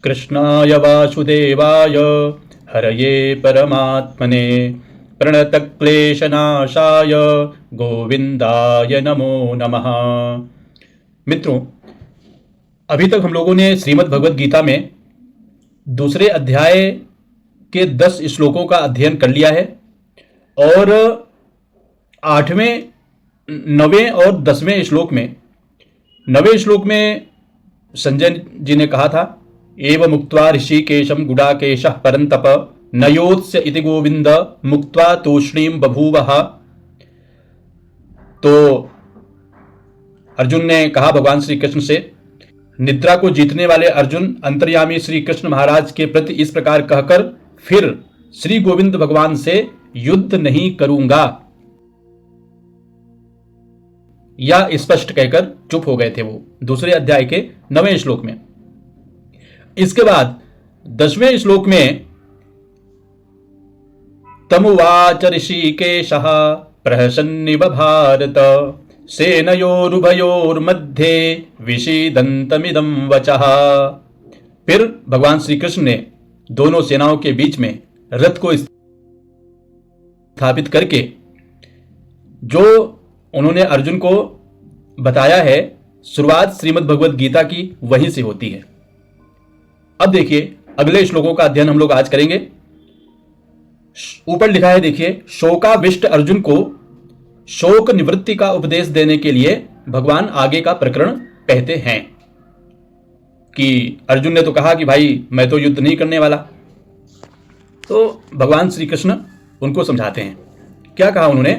कृष्णाय वासुदेवाय हरये परमात्मने प्रणतक्लेशनाशाय गोविंदाय नमो नमः। मित्रों, अभी तक हम लोगों ने श्रीमद् भगवद गीता में दूसरे अध्याय के 10 श्लोकों का अध्ययन कर लिया है और 8वें, 9वें और 10वें श्लोक में 9वें श्लोक में संजय जी ने कहा था, एव मुक्त्वा ऋषिकेशम गुडाकेशः परंतप नयोत्स्य इति गोविंद मुक्त्वा तूष्णीम बभूवः। तो अर्जुन ने कहा भगवान श्री कृष्ण से, निद्रा को जीतने वाले अर्जुन अंतर्यामी श्री कृष्ण महाराज के प्रति इस प्रकार कहकर फिर श्री गोविंद भगवान से युद्ध नहीं करूंगा, या स्पष्ट कहकर चुप हो गए थे वो दूसरे अध्याय के 9वें श्लोक में। इसके बाद 10वें श्लोक में तमुवाच ऋषिकेशः प्रहसन्निव भारत सेनयोरुभयोर्मध्ये विषीदन्तमिदं वचः। फिर भगवान श्री कृष्ण ने दोनों सेनाओं के बीच में रथ को स्थापित करके जो उन्होंने अर्जुन को बताया है, शुरुआत श्रीमद् भगवद गीता की वहीं से होती है। अब देखिए अगले श्लोकों का अध्ययन हम लोग आज करेंगे। ऊपर लिखा है, देखिए, शोकाविष्ट अर्जुन को शोक निवृत्ति का उपदेश देने के लिए भगवान आगे का प्रकरण कहते हैं कि अर्जुन ने तो कहा कि भाई मैं तो युद्ध नहीं करने वाला। तो भगवान श्री कृष्ण उनको समझाते हैं। क्या कहा उन्होंने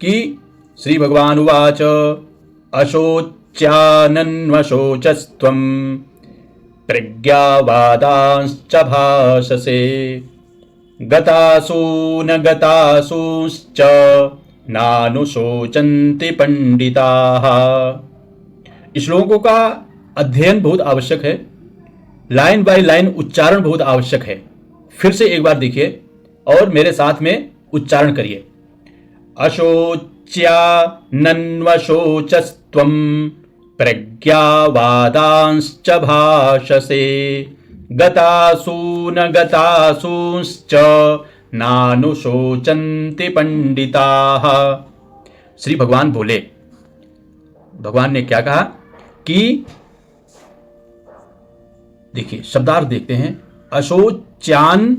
कि श्री भगवान उवाच अशोच्यानन्वशोचस्त्वं प्रज्ञावादांश्च भाषसे गतासून गतासूश्च नानुशोचन्ति पंडिताः। श्लोकों का अध्ययन बहुत आवश्यक है, लाइन बाय लाइन उच्चारण बहुत आवश्यक है। फिर से एक बार देखिए और मेरे साथ में उच्चारण करिए। अशोच्यानन्वशोचस्त्वं प्रज्ञावादांश्च भाषसे गतासून गतासूश्च नानुशोचन्ति पंडिताः। श्री भगवान बोले, भगवान ने क्या कहा कि देखिए शब्दार्थ देखते हैं। अशोच्यान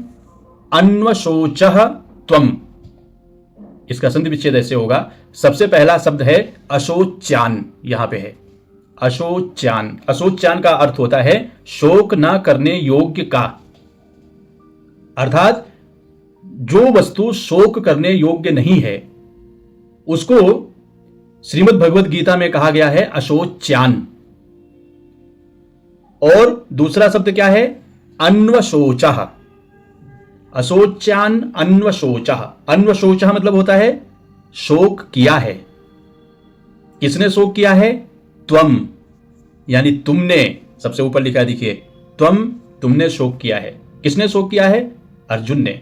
अन्वशोचः त्वम, इसका संधि विच्छेद ऐसे होगा। सबसे पहला शब्द है अशोच्यान, यहां पे है अशोच्यान। अशोच्यान का अर्थ होता है शोक ना करने योग्य का, अर्थात जो वस्तु शोक करने योग्य नहीं है उसको श्रीमद् भगवद गीता में कहा गया है अशोच्यान। और दूसरा शब्द क्या है? अन्वशोचः। अशोच्यान अन्वशोचः। अन्वशोचः मतलब होता है शोक किया है। किसने शोक किया है? त्वम, यानी तुमने। सबसे ऊपर लिखा देखिए, त्वम, तुमने शोक किया है। किसने शोक किया है? अर्जुन ने।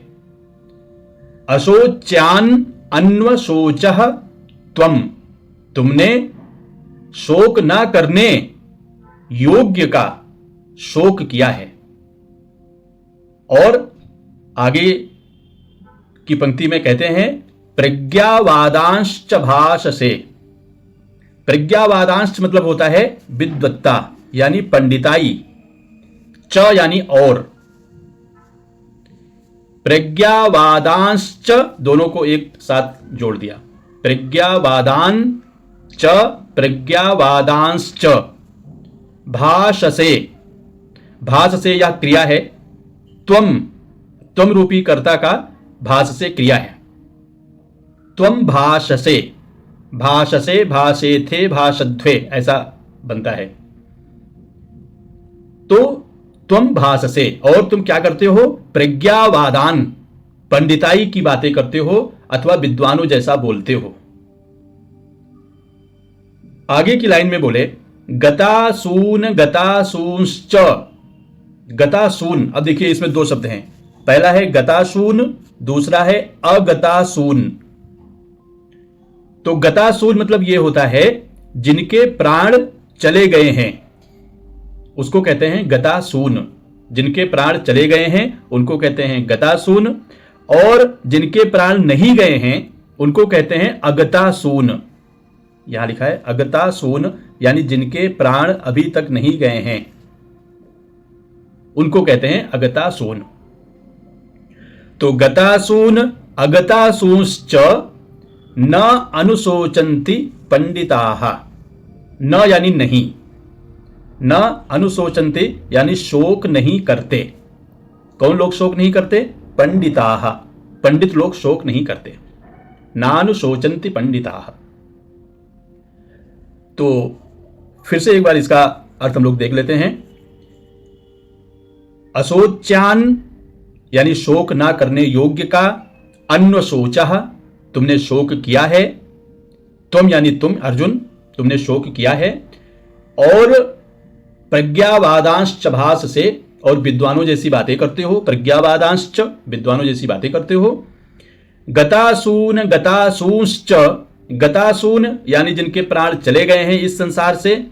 अशोच्यान अन्वशोचः त्वम, तुमने शोक ना करने योग्य का शोक किया है। और आगे की पंक्ति में कहते हैं प्रज्ञावादांश्च भाषसे। प्रज्ञावादांश मतलब होता है विद्वत्ता यानी पंडिताई, च यानी और। प्रज्ञावादांश्च दोनों को एक साथ जोड़ दिया, प्रज्ञावादान च प्रज्ञावादांश्च भाषसे। भाषसे यह क्रिया है, त्वम रूपी कर्ता का भाषसे क्रिया है। त्वम भाषसे, भाषसे भाषेथे भाषध्वे ऐसा बनता है। तो तुम भाषसे, और तुम क्या करते हो? प्रज्ञावादान, पंडिताई की बातें करते हो अथवा विद्वानों जैसा बोलते हो। आगे की लाइन में बोले गतासून गतासूंश्च। गतासून, अब देखिए इसमें दो शब्द हैं, पहला है गतासून, दूसरा है अगतासून। तो गतासून मतलब यह होता है जिनके प्राण चले गए हैं, उसको कहते हैं गतासून। जिनके प्राण चले गए हैं उनको कहते हैं गतासून, और जिनके प्राण नहीं गए हैं उनको कहते हैं अगतासून। यहां लिखा है अगतासून, यानी जिनके प्राण अभी तक नहीं गए हैं उनको कहते हैं अगतासून। तो गतासून अगतासूंश्च न अनुशोचन्ति पंडिताः। न यानी नहीं, न अनुशोचन्ति यानी शोक नहीं करते। कौन लोग शोक नहीं करते? पंडिताः, पंडित लोग शोक नहीं करते। नानुशोचन्ति पंडिताः। तो फिर से एक बार इसका अर्थ हम लोग देख लेते हैं। अशोच्यान यानी शोक ना करने योग्य का, अन्वशोचः तुमने शोक किया है, तुम यानी तुम अर्जुन तुमने शोक किया है, और प्रज्ञावादांश्च भास से, और विद्वानों जैसी बातें करते हो, प्रज्ञावादांश्च विद्वानों जैसी बातें करते हो। गतासून गतासूंश्च, गतासून यानी जिनके प्राण चले गए हैं इस संसार से,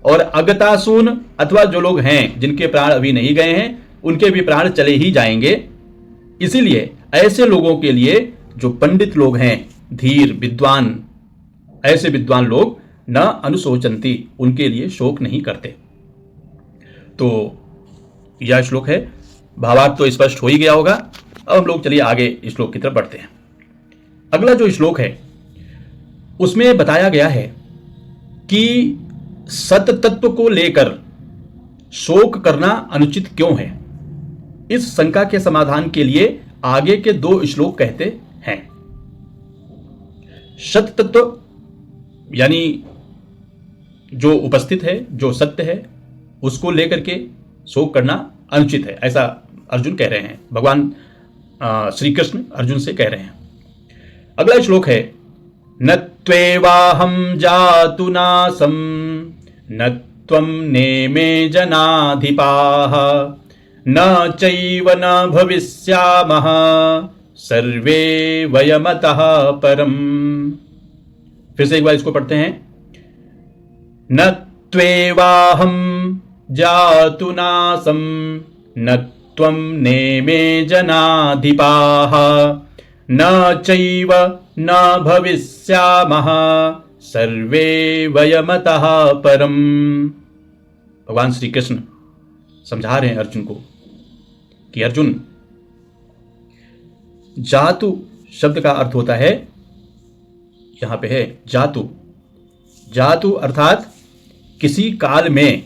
और अगतासून अथवा जो लोग हैं जिनके प्राण अभी नहीं गए हैं उनके भी प्राण चले ही जाएंगे। इसीलिए ऐसे लोगों के लिए जो पंडित लोग हैं, धीर विद्वान, ऐसे विद्वान लोग न अनुशोचन्ति उनके लिए शोक नहीं करते। तो यह श्लोक है, भावार्थ तो स्पष्ट हो ही गया होगा। अब हम लोग चलिए आगे श्लोक की तरफ बढ़ते हैं। अगला जो श्लोक है उसमें बताया गया है कि सत तत्व को लेकर शोक करना अनुचित क्यों है। इस शंका के समाधान के लिए आगे के 2 श्लोक कहते हैं। सत तत्व यानी जो उपस्थित है, जो सत्य है, उसको लेकर के शोक करना अनुचित है, ऐसा अर्जुन कह रहे हैं। भगवान श्री कृष्ण अर्जुन से कह रहे हैं। अगला श्लोक है, न त्वेवाहं जातु नासं न त्वं नेमे जनाधिपाः न चैव न भविष्यामः सर्वे वयमतः परम्। फिर से एक बार इसको पढ़ते हैं। न त्वेवाहं जातु नासं न त्वं नेमे जनाधिपाः न चैव न भविष्यामः सर्वे वयमतः परम्। भगवान श्री कृष्ण समझा रहे हैं अर्जुन को कि अर्जुन, जातु शब्द का अर्थ होता है, यहां पे है जातु, जातु अर्थात किसी काल में।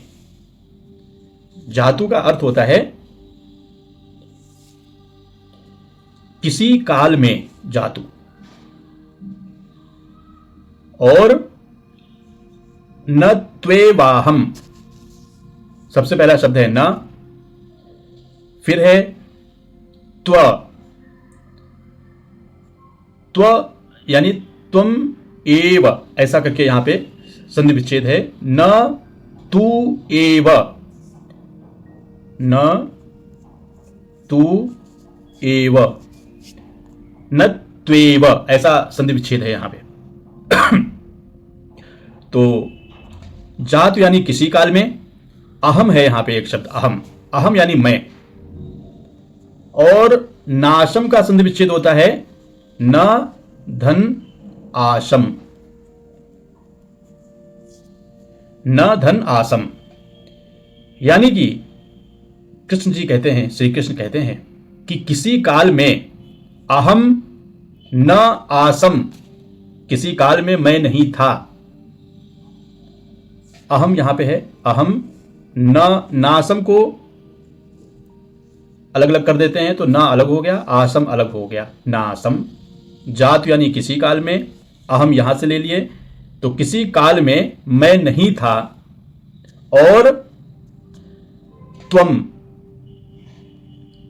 जातु का अर्थ होता है किसी काल में जातु, और न त्वेवाहम सबसे पहला शब्द है न, फिर है त्व, त्व यानी तुम एव, ऐसा करके यहां पे संधि विच्छेद है। न तू एव, न तू एव, न त्वेव, ऐसा संधि विच्छेद है यहां पे। तो जातु यानी किसी काल में, अहम है यहां पे एक शब्द अहम, अहम यानी मैं, और नाशम का संधि विच्छेद होता है न धन आशम, न धन आसम। यानी कि कृष्ण जी कहते हैं, श्री कृष्ण कहते हैं कि किसी काल में अहम न आसम, किसी काल में मैं नहीं था। अहम यहां पे है अहम, न नासम को अलग अलग कर देते हैं तो ना अलग हो गया, आसम अलग हो गया, नासम। जातु यानी किसी काल में, अहम यहां से ले लिए, तो किसी काल में मैं नहीं था, और त्वम,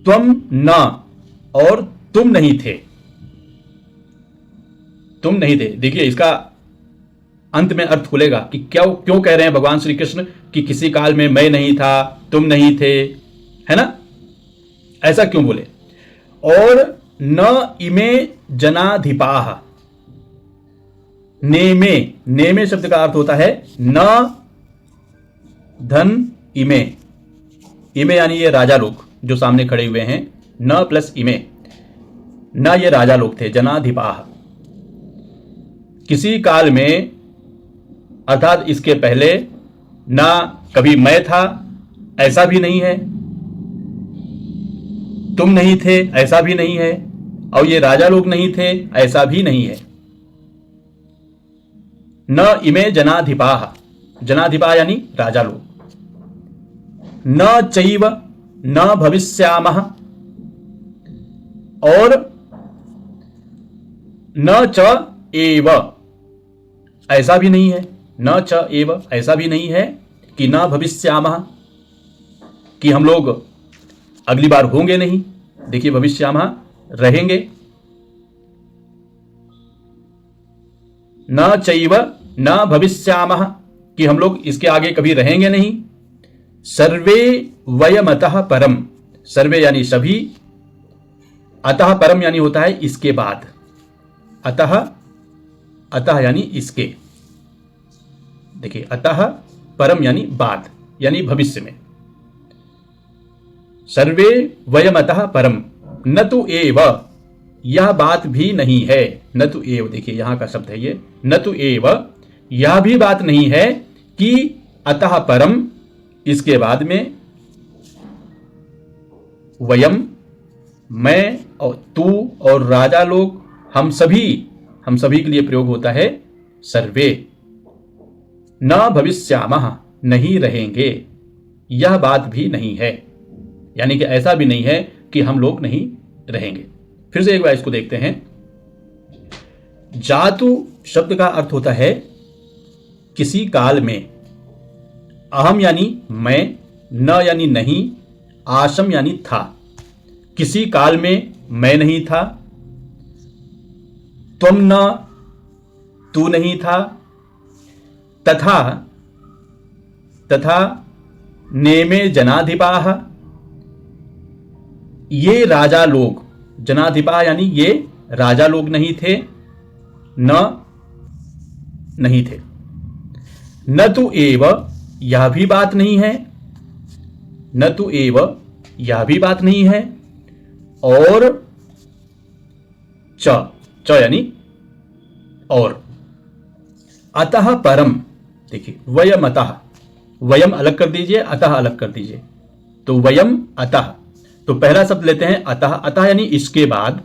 त्वम न, और तुम नहीं थे, तुम नहीं थे। देखिए इसका अंत में अर्थ खुलेगा कि क्यों कह रहे हैं भगवान श्री कृष्ण कि किसी काल में मैं नहीं था, तुम नहीं थे, है ना, ऐसा क्यों बोले। और न इमे जनाधिपाः, नेमे, नेमे शब्द का अर्थ होता है न धन इमे, इमे यानी ये राजा लोग जो सामने खड़े हुए हैं, न प्लस इमे, न ये राजा लोग थे, जनाधिपाह। किसी काल में अर्थात इसके पहले ना कभी मैं था, ऐसा भी नहीं है, तुम नहीं थे, ऐसा भी नहीं है, और ये राजा लोग नहीं थे, ऐसा भी नहीं है। न इमे जनाधिपाह, जनाधिपाह यानी राजा लोग। न चैव न भविष्यामः, और न च एव, ऐसा भी नहीं है, न च एव, ऐसा भी नहीं है कि न भविष्यामः, कि हम लोग अगली बार होंगे नहीं। देखिए भविष्यामः रहेंगे, न चैव न भविष्यामः, कि हम लोग इसके आगे कभी रहेंगे नहीं। सर्वे वयमतः परम, सर्वे यानी सभी, अतः परम यानी होता है इसके बाद, अतः, अतः यानी इसके, देखिए अतः परम यानी बाद, यानी भविष्य में। सर्वे वयमतः परम, न तो एव, यह बात भी नहीं है, न तो एव, देखिए यहां का शब्द है ये, न तो एव, यह भी बात नहीं है कि अतः परम, इसके बाद में, वयम, मैं और तू और राजा लोग, हम सभी के लिए प्रयोग होता है सर्वे। न भविष्यामः, नहीं रहेंगे, यह बात भी नहीं है, यानी कि ऐसा भी नहीं है कि हम लोग नहीं रहेंगे। फिर से एक बार इसको देखते हैं। जातु शब्द का अर्थ होता है किसी काल में, अहम यानी मैं, न यानी नहीं, आशम यानी था। किसी काल में मैं नहीं था, तुम न, तू नहीं था, तथा, तथा नेमे जनाधिपाः, ये राजा लोग, जनाधिपाः यानी ये राजा लोग नहीं थे, न नहीं थे। न तो एव, यह भी बात नहीं है, न तो एव, यह भी बात नहीं है, और च, च यानी और, अतः परम, देखिए वयम अतः, वयम अलग कर दीजिए, अतः अलग कर दीजिए, तो वयम अतः, तो पहला शब्द लेते हैं अतः, अतः यानी इसके बाद,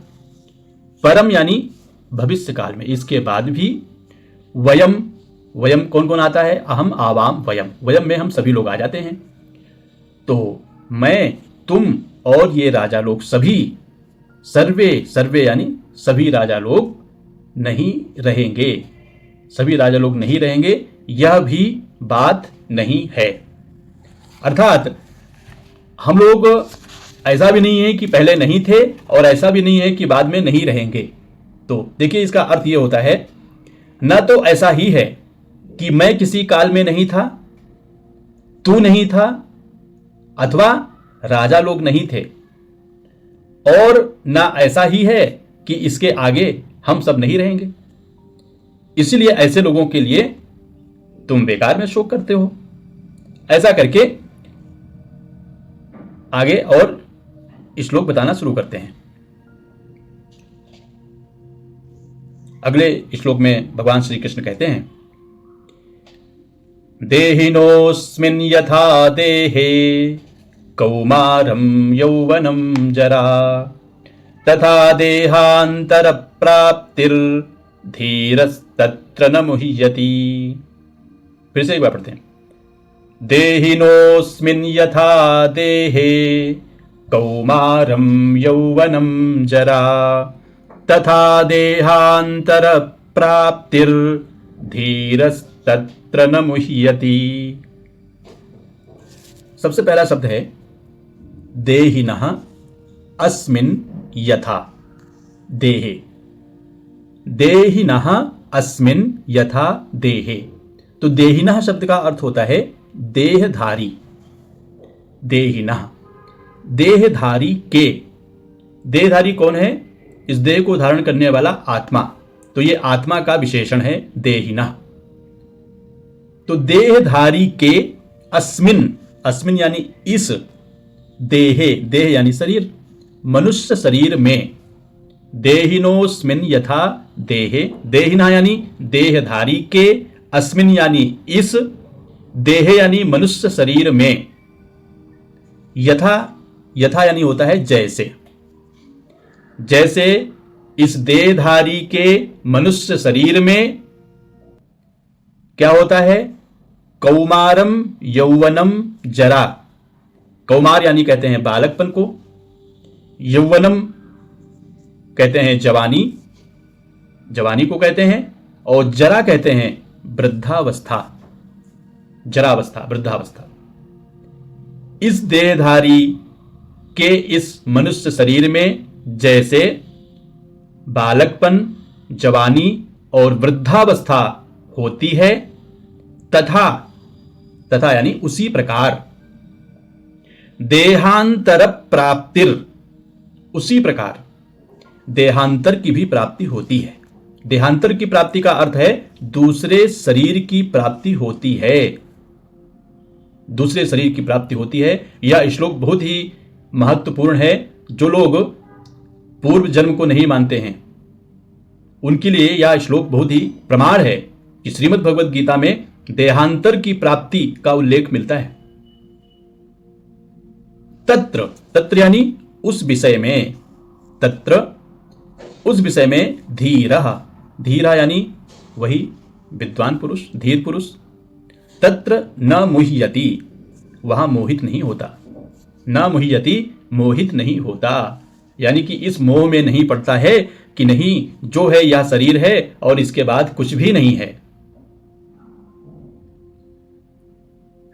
परम यानी भविष्य काल में, इसके बाद भी, वयम, वयम कौन कौन आता है, अहम आवाम वयम, वयम में हम सभी लोग आ जाते हैं। तो मैं, तुम और ये राजा लोग सभी, सर्वे, सर्वे यानी सभी राजा लोग नहीं रहेंगे, सभी राजा लोग नहीं रहेंगे, यह भी बात नहीं है। अर्थात हम लोग, ऐसा भी नहीं है कि पहले नहीं थे और ऐसा भी नहीं है कि बाद में नहीं रहेंगे। तो देखिए इसका अर्थ यह होता है, न तो ऐसा ही है कि मैं किसी काल में नहीं था, तू नहीं था, अथवा राजा लोग नहीं थे, और ना ऐसा ही है कि इसके आगे हम सब नहीं रहेंगे। इसलिए ऐसे लोगों के लिए तुम बेकार में शोक करते हो। ऐसा करके आगे और श्लोक बताना शुरू करते हैं। अगले श्लोक में भगवान श्री कृष्ण कहते हैं, देहिनोऽस्मिन् यथा देहे कौमारं यौवनं जरा तथा देहांतर प्राप्तिर्धीरस्तत्र न मुह्यति। फिर से एक बार पढ़ते हैं। देहिनोऽस्मिन् यथा देहे कौमारं यौवनं जरा तथा देहांतर प्राप्तिर्धीरस्तत्र न मुह्यति। सबसे पहला शब्द है देहिनः अस्मिन् यथा देहे। देहिनः अस्मिन् यथा देहे। तो देहिनः शब्द का अर्थ होता है देहधारी। देहिनः, देहधारी के। देहधारी कौन है? इस देह को धारण करने वाला आत्मा। तो ये आत्मा का विशेषण है देहिनः। तो देहधारी के अस्मिन्, अस्मिन् यानी इस, देहे, देह यानी शरीर, मनुष्य शरीर में, देहिनोस्मिन यथा देहे, देहिना यानी देहधारी के, अस्मिन यानी इस, देह यानी मनुष्य शरीर में, यथा, यथा यानी होता है जैसे, जैसे इस देहधारी के मनुष्य शरीर में क्या होता है, कौमारम यौवनम जरा, कौमार यानी कहते हैं बालकपन को, यौवनम कहते हैं जवानी, जवानी को कहते हैं, और जरा कहते हैं वृद्धावस्था, जरावस्था, वृद्धावस्था। इस देहधारी के इस मनुष्य शरीर में जैसे बालकपन, जवानी और वृद्धावस्था होती है, तथा, तथा यानी उसी प्रकार, देहांतर प्राप्तिर, उसी प्रकार देहांतर की भी प्राप्ति होती है। देहांतर की प्राप्ति का अर्थ है दूसरे शरीर की प्राप्ति होती है, दूसरे शरीर की प्राप्ति होती है। यह श्लोक बहुत ही महत्वपूर्ण है। जो लोग पूर्व जन्म को नहीं मानते हैं उनके लिए यह श्लोक बहुत ही प्रमाण है कि श्रीमद् भगवद गीता में देहांतर की प्राप्ति का उल्लेख मिलता है। तत्र, तत्र यानी उस विषय में, तत्र उस विषय में, धीरः, धीरः यानी वही विद्वान पुरुष, धीर पुरुष, तत्र न मुह्यति, वहां मोहित नहीं होता, न मुह्यति मोहित नहीं होता, यानी कि इस मोह में नहीं पड़ता है कि नहीं जो है यह शरीर है और इसके बाद कुछ भी नहीं है,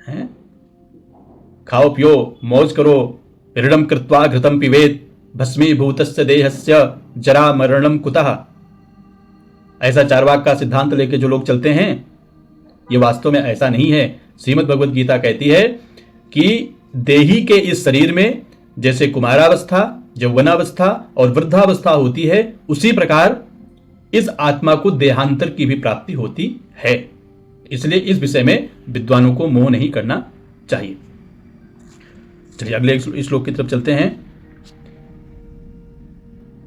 हैं? खाओ पियो मौज करो, ऋणम कृत्वा घृतम पिबेत, भस्मीभूतस्य देहस्य जरा मरणम कुतः। ऐसा चार्वाक का सिद्धांत लेके जो लोग चलते हैं, ये वास्तव में ऐसा नहीं है। श्रीमद् भगवद गीता कहती है कि देही के इस शरीर में जैसे कुमारावस्था, यौवनावस्था और वृद्धावस्था होती है, उसी प्रकार इस आत्मा को देहांतर की भी प्राप्ति होती है। इसलिए इस विषय में विद्वानों को मोह नहीं करना चाहिए। चलिए अगले श्लोक की तरफ चलते हैं।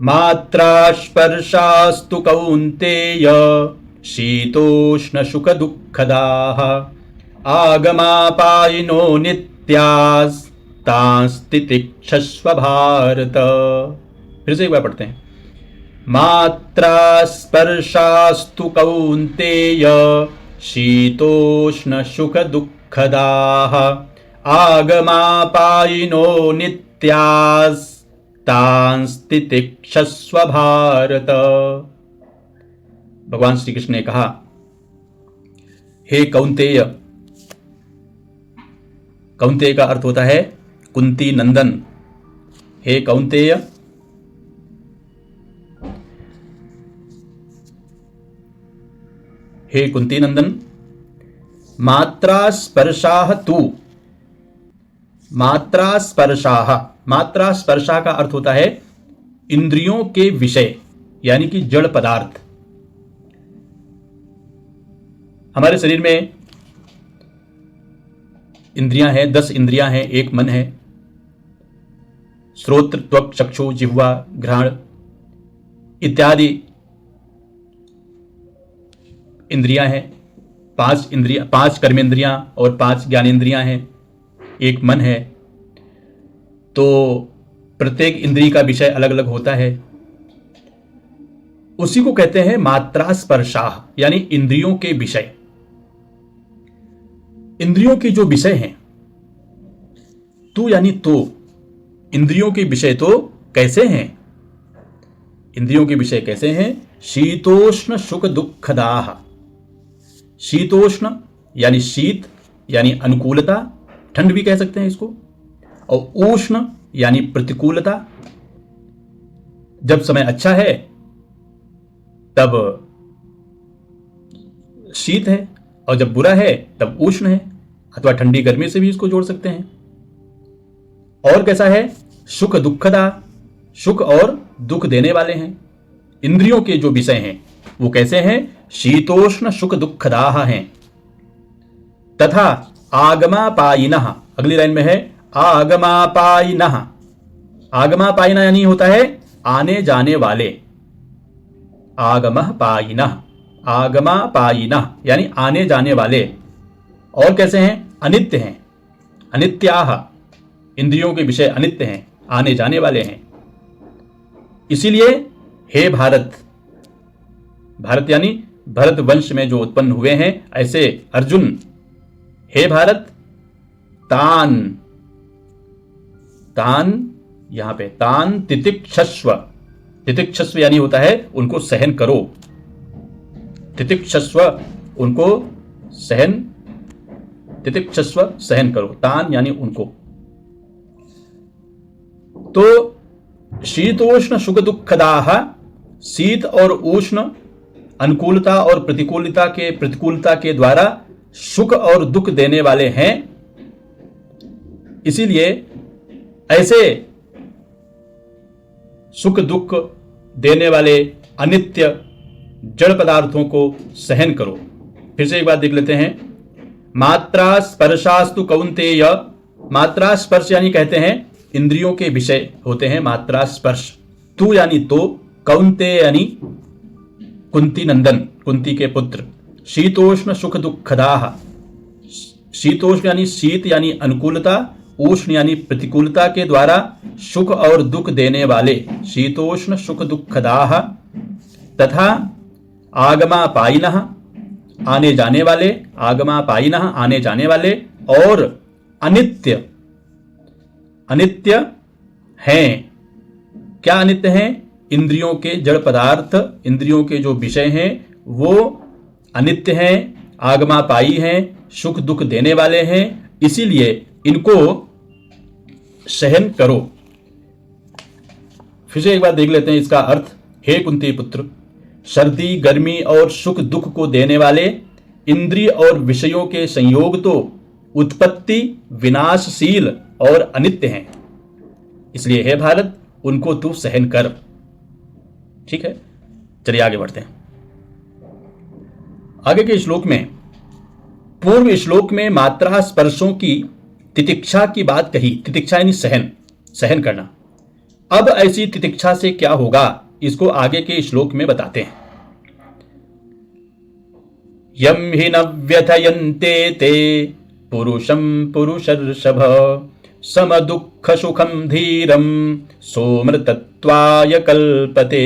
मात्रा स्पर्शास्तु कौन्तेय शीतोष्ण सुख दुःखदाः आगमापायिनो नित्यास्तांस्तितिक्षस्व भारत। फिर से एक बार पढ़ते हैं। मात्रा स्पर्शास्तु कौन्तेय शीतोष्ण सुख दुःखदाः आगमापायिनो नित्यास्तांस्तितिक्षस्व भारत। भगवान श्री कृष्ण ने कहा, हे कौन्तेय, कौन्तेय का अर्थ होता है कुंती नंदन। हे कौन्तेय, हे कुंती नंदन, मात्रा स्पर्शाह तू, मात्रा स्पर्शाह, मात्रा स्पर्शा का अर्थ होता है इंद्रियों के विषय, यानी कि जड़ पदार्थ। हमारे शरीर में इंद्रियां हैं, 10 इंद्रियां हैं, एक मन है, श्रोत्र, त्वक, चक्षु, जिह्वा, घ्राण इत्यादि इंद्रियां हैं। 5 इंद्रियां, 5 कर्मेंद्रियां और 5 ज्ञानेंद्रियां हैं, एक मन है। तो प्रत्येक इंद्रिय का विषय अलग अलग होता है, उसी को कहते हैं मात्रा स्पर्शाह, यानी इंद्रियों के विषय। इंद्रियों के जो विषय हैं, तू यानी तो, इंद्रियों के विषय तो कैसे हैं? इंद्रियों के विषय कैसे हैं? शीतोष्ण सुख दुःखदाः। शीतोष्ण यानी शीत यानी अनुकूलता, ठंड भी कह सकते हैं इसको, और उष्ण यानी प्रतिकूलता। जब समय अच्छा है तब शीत है, और जब बुरा है तब उष्ण है, अथवा ठंडी गर्मी से भी इसको जोड़ सकते हैं। और कैसा है? सुख दुःखदा, सुख और दुख देने वाले हैं। इंद्रियों के जो विषय हैं वो कैसे हैं? शीतोष्ण सुख दुःखदाः हैं। तथा आगमापायिनः, अगली लाइन में है आगमापायिनः। आगमापायिनः यानी होता है आने जाने वाले। आगमः पायिनः, आगमापायिनः यानी आने जाने वाले। और कैसे हैं? अनित्य हैं। अनित्याः, इंद्रियों के विषय अनित्य हैं, आने जाने वाले हैं। इसीलिए हे भारत, भारत यानी भरत वंश में जो उत्पन्न हुए हैं ऐसे अर्जुन, हे भारत, तान, तान यहां पे तान तितिक्षस्व। तितिक्षस्व यानी होता है उनको सहन करो। तितिक्षस्व उनको सहन, तितिक्षस्व सहन करो, तान यानी उनको। तो शीतोष्ण सुख दुखदाह, शीत और उष्ण अनुकूलता और प्रतिकूलता के द्वारा सुख और दुख देने वाले हैं। इसीलिए ऐसे सुख दुख देने वाले अनित्य जड़ पदार्थों को सहन करो। फिर से एक बात देख लेते हैं। मात्रा स्पर्शास्तु कौन्तेय, मात्रा स्पर्श यानी कहते हैं इंद्रियों के विषय होते हैं मात्रा स्पर्श। तू यानी तो, कौन्तेय यानी कुंती नंदन, कुंती के पुत्र। शीतोष्ण सुख दुखदाह, शीतोष्ण यानी शीत यानी अनुकूलता, उष्ण यानी प्रतिकूलता के द्वारा सुख और दुख देने वाले, शीतोष्ण सुख दुखदाह। तथा आगमापायिनः, आने जाने वाले, आगमापायिनः आने जाने वाले। और अनित्य, अनित्य हैं। क्या अनित्य हैं? इंद्रियों के जड़ पदार्थ, इंद्रियों के जो विषय हैं वो अनित्य हैं, आगमापायी हैं, सुख दुख देने वाले हैं। इसीलिए इनको सहन करो। फिर से एक बार देख लेते हैं इसका अर्थ। हे कुंती पुत्र, सर्दी गर्मी और सुख दुख को देने वाले इंद्रिय और विषयों के संयोग तो उत्पत्ति विनाशशील और अनित्य हैं। इसलिए हे भारत, उनको तू सहन कर। ठीक है, चलिए आगे बढ़ते हैं। आगे के श्लोक में, पूर्व श्लोक में मात्रा स्पर्शों की तितिक्षा की बात कही। तितिक्षा यानी सहन, सहन करना। अब ऐसी तितिक्षा से क्या होगा, इसको आगे के श्लोक में बताते हैं। यम हि न व्यथयन्ते ते पुरुषं पुरुषर्षभ, सम दुःख सुखम धीरम सोमृतत्वाय कल्पते।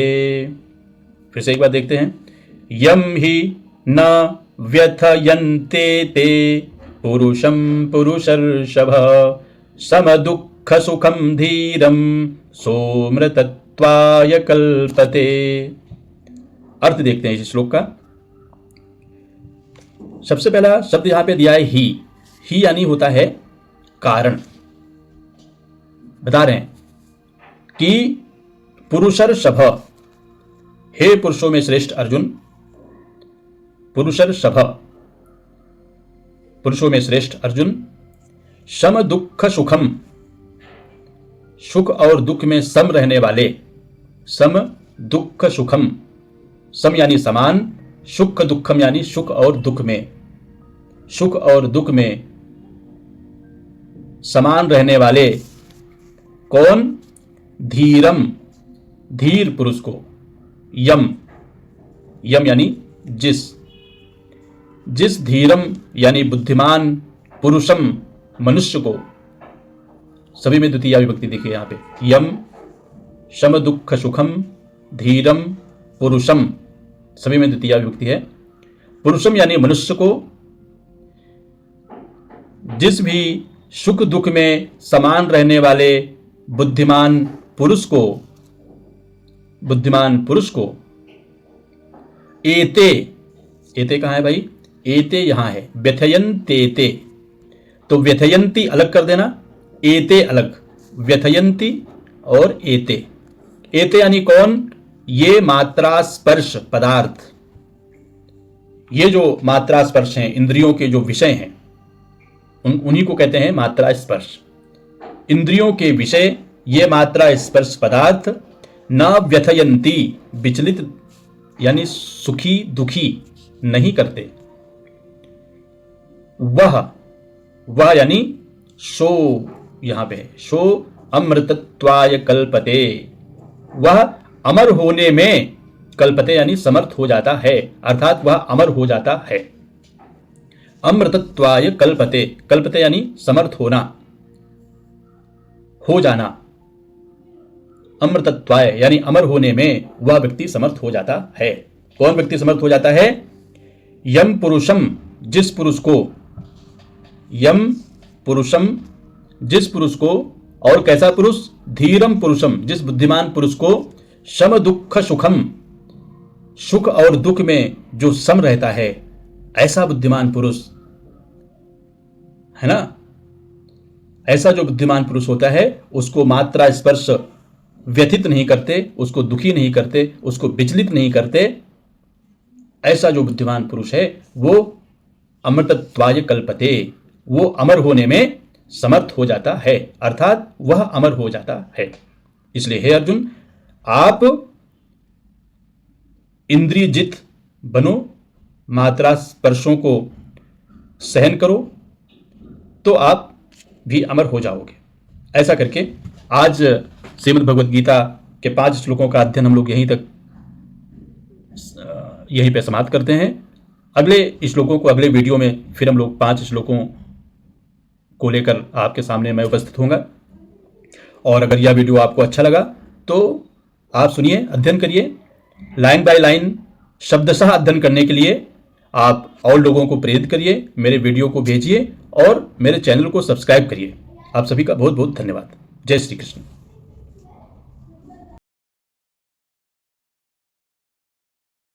फिर से एक बार देखते हैं। यम हि न व्यथयन्ते ते पुरुषं पुरुषर्षभ, सम दुःख सुखम धीरम सोमृतत्वाय कल्पते। अर्थ देखते हैं इस श्लोक का। सबसे पहला शब्द यहां पे दिया है ही। ही यानी होता है कारण। बता रहे हैं कि पुरुषर्षभ, हे पुरुषों में श्रेष्ठ अर्जुन, पुरुषर्षभ, पुरुषों में श्रेष्ठ अर्जुन, सम दुःख सुखम, सुख और दुख में सम रहने वाले, सम दुःख सुखम, सम यानी समान, सुख दुखम यानी सुख और दुख में, सुख और दुख में समान रहने वाले। कौन? धीरम, धीर पुरुष को। यम, यम यानी जिस, जिस धीरम यानी बुद्धिमान पुरुषम मनुष्य को, सभी में द्वितीय विभक्ति देखिए यहां पे। यम, शम दुःख सुखम, धीरम, पुरुषम, सभी में द्वितीय विभक्ति है। पुरुषम यानी मनुष्य को, जिस भी सुख दुख में समान रहने वाले बुद्धिमान पुरुष को, बुद्धिमान पुरुष को। एते, एते कहां है भाई? एते यहां है। व्यथयन्तेते, तो व्यथयन्ति अलग कर देना, एते अलग। व्यथयन्ति और एते। एते यानी कौन? ये मात्रा स्पर्श पदार्थ, ये जो मात्रा स्पर्श हैं, इंद्रियों के जो विषय हैं, उन्हीं को कहते हैं मात्रा स्पर्श। इंद्रियों के विषय ये मात्रा स्पर्श पदार्थ न व्यथयन्ति, विचलित यानी सुखी दुखी नहीं करते। वह, वह यानी सो, यहां पे है, शो अमृतत्वाय कल्पते, वह अमर होने में, कल्पते यानी समर्थ हो जाता है, अर्थात वह अमर हो जाता है। अमृतत्वाय कल्पते, कल्पते यानी समर्थ होना, हो जाना। अमृतत्वाय यानी अमर होने में वह व्यक्ति समर्थ हो जाता है। कौन व्यक्ति समर्थ हो जाता है? यम पुरुषम, जिस पुरुष को, यम पुरुषम, जिस पुरुष को, और कैसा पुरुष? धीरम पुरुषम, जिस बुद्धिमान पुरुष को, शम दुख सुखम, सुख और दुख में जो सम रहता है, ऐसा बुद्धिमान पुरुष है ना। ऐसा जो बुद्धिमान पुरुष होता है उसको मात्रा स्पर्श व्यथित नहीं करते, उसको दुखी नहीं करते, उसको विचलित नहीं करते। ऐसा जो बुद्धिमान पुरुष है वो अमृतत्वाय कल्पते, वो अमर होने में समर्थ हो जाता है, अर्थात वह अमर हो जाता है। इसलिए हे अर्जुन, आप इंद्रिय जित बनो, मात्रा स्पर्शों को सहन करो, तो आप भी अमर हो जाओगे। ऐसा करके आज श्रीमद् भगवद गीता के 5 श्लोकों का अध्ययन हम लोग यहीं पे समाप्त करते हैं। अगले श्लोकों को अगले वीडियो में फिर हम लोग 5 श्लोकों को लेकर आपके सामने मैं उपस्थित होऊंगा। और अगर यह वीडियो आपको अच्छा लगा तो आप सुनिए, अध्ययन करिए, लाइन बाय लाइन शब्दशः अध्ययन करने के लिए आप और लोगों को प्रेरित करिए, मेरे वीडियो को भेजिए और मेरे चैनल को सब्सक्राइब करिए। आप सभी का बहुत बहुत धन्यवाद। जय श्री कृष्ण।